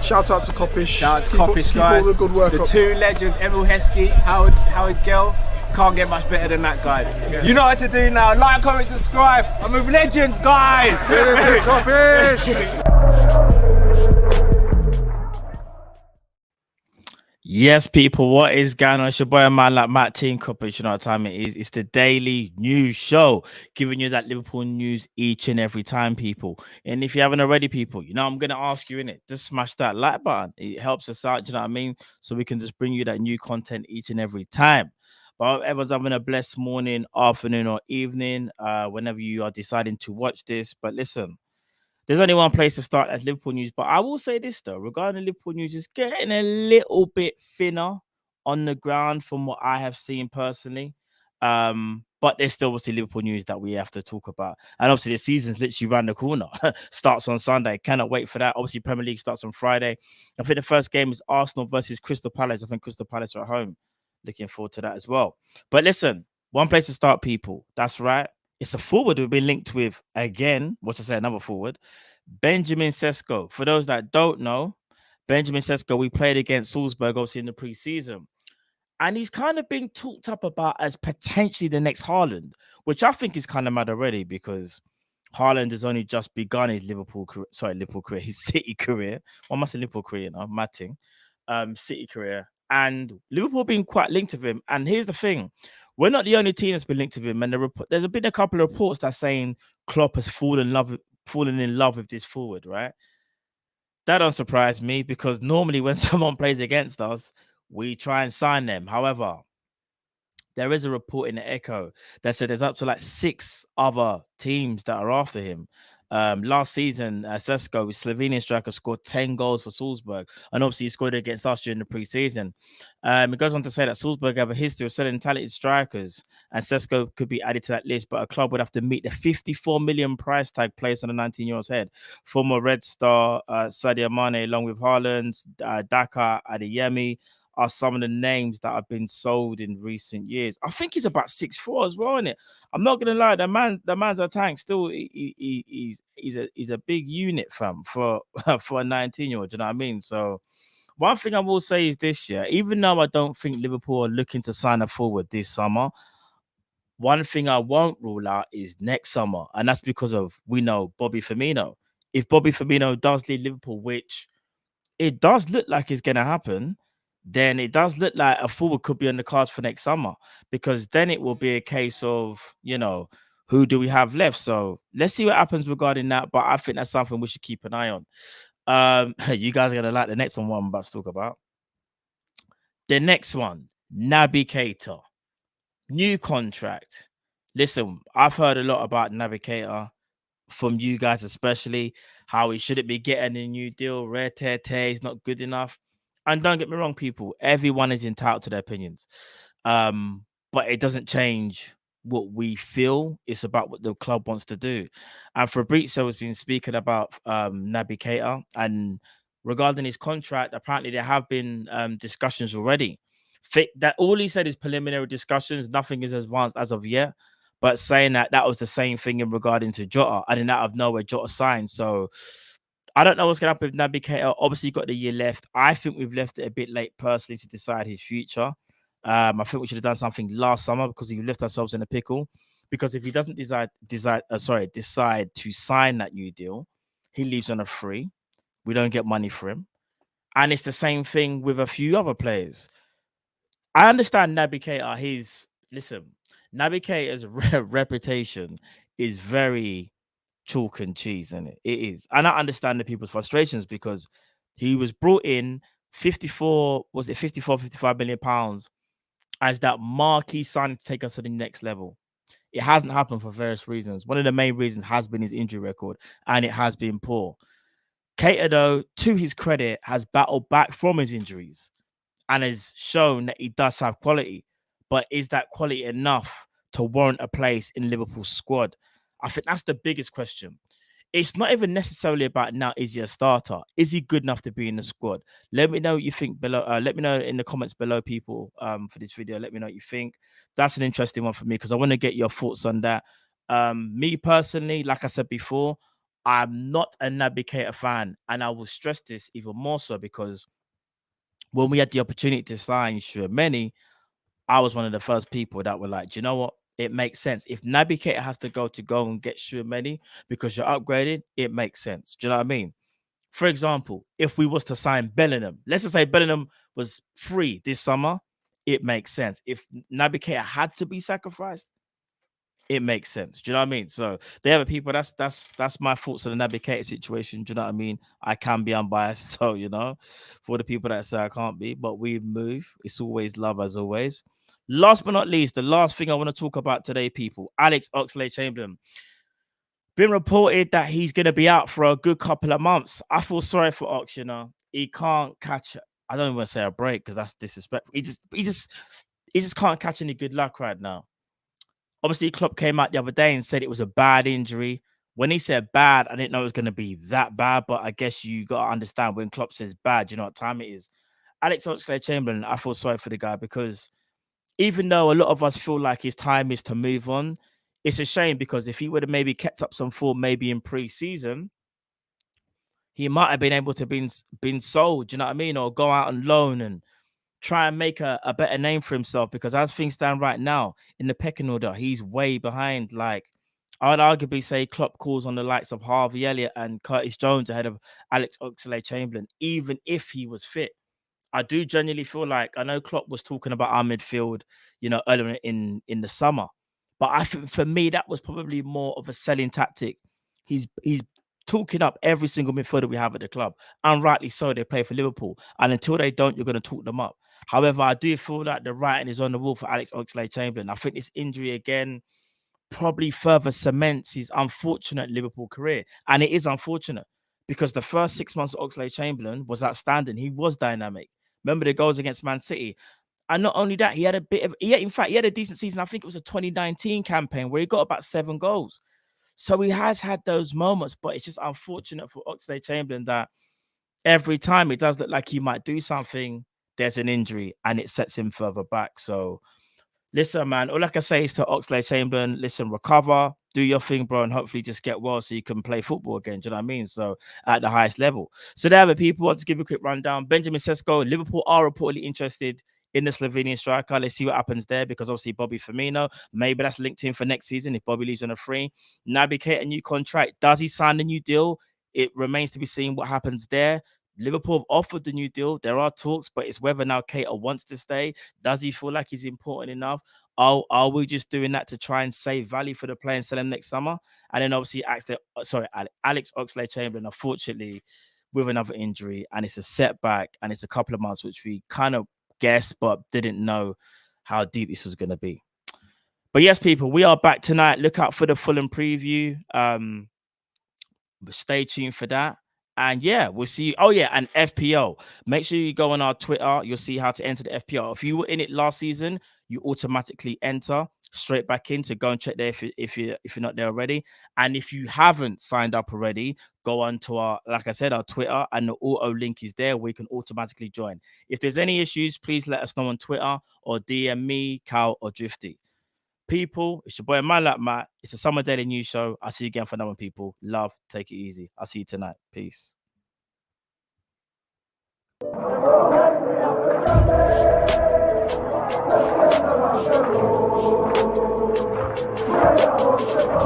Shout out to Kopish. Shout out to Kopish, guys. Keep all the good work the up. two legends, Emil Heskey, Howard Gill. Can't get much better than that, guys. Yeah. You know what to do now. Like, comment, subscribe. I'm with legends, guys. Kopish. Yes, people, what is going on? It's your boy, a man like Matt Team Kopish. You know what time it is. It's the daily news show, giving you that Liverpool news each and every time, people. And if you haven't already, people, you know, I'm going to ask you in it, just smash that like button. It helps us out, you know what I mean? So we can just bring you that new content each and every time. But whoever's having a blessed morning, afternoon, or evening, whenever you are deciding to watch this. But listen, there's only one place to start at Liverpool news, but I will say this though, regarding Liverpool news, it's getting a little bit thinner on the ground from what I have seen personally. But there's still obviously Liverpool news that we have to talk about. And obviously the season's literally around the corner. Starts on Sunday. Cannot wait for that. Obviously Premier League starts on Friday. I think the first game is Arsenal versus Crystal Palace. I think Crystal Palace are at home. Looking forward to that as well. But listen, one place to start, people. That's right. It's a forward we've been linked with again. What to say, another forward, Benjamin Cesco. For those that don't know, Benjamin Cesco, we played against Salzburg, obviously in the pre-season, and he's kind of being talked up about as potentially the next Haaland, which I think is kind of mad already because Haaland has only just begun his Liverpool career, his City career. Well, I must say Liverpool career, you know, matting, City career, and Liverpool being quite linked to him. And here's the thing. We're not the only team that's been linked to him, and there's been a couple of reports that saying Klopp has fallen in love with this forward, right? That don't surprise me because normally when someone plays against us, we try and sign them. However, there is a report in the Echo that said there's up to like 6 other teams that are after him. Last season, Cesco, Slovenian striker, scored 10 goals for Salzburg, and obviously he scored against us during the pre-season. It goes on to say that Salzburg have a history of selling talented strikers, and Cesco could be added to that list, but a club would have to meet the 54 million price tag placed on the 19-year-old's head. Former Red Star Sadio Mane, along with Haaland, Daka, Adeyemi, are some of the names that have been sold in recent years. I think he's about 6'4" as well, isn't it? I'm not gonna lie, the man's a tank. Still, he's a big unit, fam, for a 19-year-old. You know what I mean? So one thing I will say is this year, even though I don't think Liverpool are looking to sign a forward this summer, one thing I won't rule out is next summer, and that's because of we know Bobby Firmino. If Bobby Firmino does leave Liverpool, which it does look like it's gonna happen, then it does look like a forward could be on the cards for next summer, because then it will be a case of, you know, who do we have left? So let's see what happens regarding that. But I think that's something we should keep an eye on. You guys are going to like the next one I'm about to talk about. The next one, Naby Keita. New contract. Listen, I've heard a lot about Naby Keita from you guys, especially how he shouldn't be getting a new deal. Rare is not good enough. And don't get me wrong, people, everyone is entitled to their opinions. But it doesn't change what we feel. It's about what the club wants to do. And Fabrizio has been speaking about Naby Keita. And regarding his contract, apparently there have been discussions already. That all he said is preliminary discussions. Nothing is advanced as of yet. But saying that was the same thing in regarding to Jota. And then out of nowhere, Jota signed. So I don't know what's going to happen with Naby Keita. Obviously, got the year left. I think we've left it a bit late personally to decide his future. I think we should have done something last summer because we left ourselves in a pickle. Because if he doesn't decide to sign that new deal, he leaves on a free. We don't get money for him. And it's the same thing with a few other players. I understand Naby Keita. Naby Keita's reputation is very chalk and cheese, isn't it? It is. And I understand the people's frustrations because he was brought in 55 million pounds as that marquee signing to take us to the next level. It hasn't happened for various reasons. One of the main reasons has been his injury record, and it has been poor. Keita, though, to his credit, has battled back from his injuries and has shown that he does have quality. But is that quality enough to warrant a place in Liverpool's squad? I think that's the biggest question. it's not even necessarily about now, is he a starter? Is he good enough to be in the squad? Let me know what you think below. Let me know in the comments below, people, for this video. Let me know what you think. That's an interesting one for me because I want to get your thoughts on that. Me personally, like I said before, I'm not a Naby Keita fan, and I will stress this even more so because when we had the opportunity to sign Tchouaméni, I was one of the first people that were like, do you know what? It makes sense. If Naby Keita has to go and get Tchouaméni because you're upgraded, it makes sense. Do you know what I mean? For example, if we was to sign Bellingham, let's just say Bellingham was free this summer, it makes sense. If Naby Keita had to be sacrificed, it makes sense. Do you know what I mean? So the other people, that's my thoughts on the Naby Keita situation. Do you know what I mean? I can be unbiased, so for the people that say I can't be, but we move. It's always love as always. Last but not least, the last thing I want to talk about today, people, Alex Oxlade-Chamberlain. Been reported that he's going to be out for a good couple of months. I feel sorry for Ox, He can't catch, I don't even want to say a break because that's disrespectful. He just can't catch any good luck right now. Obviously, Klopp came out the other day and said it was a bad injury. When he said bad, I didn't know it was going to be that bad, but I guess you got to understand when Klopp says bad, you know what time it is. Alex Oxlade-Chamberlain, I feel sorry for the guy because even though a lot of us feel like his time is to move on, it's a shame because if he would have maybe kept up some form maybe in pre-season, he might have been able to been sold, you know what I mean? Or go out on loan and try and make a better name for himself because as things stand right now in the pecking order, he's way behind. Like, I would arguably say Klopp calls on the likes of Harvey Elliott and Curtis Jones ahead of Alex Oxlade-Chamberlain, even if he was fit. I do genuinely feel like, I know Klopp was talking about our midfield, earlier in the summer, but I think for me that was probably more of a selling tactic. He's talking up every single midfielder we have at the club, and rightly so. They play for Liverpool, and until they don't, you're going to talk them up. However, I do feel like the writing is on the wall for Alex Oxlade-Chamberlain. I think this injury again probably further cements his unfortunate Liverpool career, and it is unfortunate because the first 6 months of Oxlade-Chamberlain was outstanding. He was dynamic. Remember the goals against Man City. And not only that, he had a decent season. I think it was a 2019 campaign where he got about 7 goals. So he has had those moments, but it's just unfortunate for Oxlade-Chamberlain that every time it does look like he might do something, there's an injury and it sets him further back. So listen, man, all I can say is to Oxlade-Chamberlain, listen, recover, do your thing, bro, and hopefully just get well so you can play football again. Do you know what I mean? So at the highest level. So there, people, want to give you a quick rundown. Benjamin Cesco, Liverpool are reportedly interested in the Slovenian striker. Let's see what happens there because obviously Bobby Firmino, maybe that's linked in for next season if Bobby leaves on a free. Naby Keita, a new contract. Does he sign the new deal? It remains to be seen what happens there. Liverpool have offered the new deal. There are talks, but it's whether now Keita wants to stay. Does he feel like he's important enough? Are we just doing that to try and save value for the player and sell him next summer? And then obviously Alex Oxlade-Chamberlain, unfortunately, with another injury, and it's a setback, and it's a couple of months, which we kind of guessed, but didn't know how deep this was going to be. But yes, people, we are back tonight. Look out for the Fulham preview. Stay tuned for that. And yeah, we'll see you. Oh yeah, and FPL. Make sure you go on our Twitter. You'll see how to enter the FPL. If you were in it last season, you automatically enter straight back in. So go and check there if you're not there already. And if you haven't signed up already, go on to our, like I said, our Twitter, and the auto link is there where you can automatically join. If there's any issues, please let us know on Twitter or DM me, Cal, or Drifty. People, it's your boy Matt. It's a Summer Daily News Show. I'll see you again for another one, people. Love, take it easy. I'll see you tonight. Peace.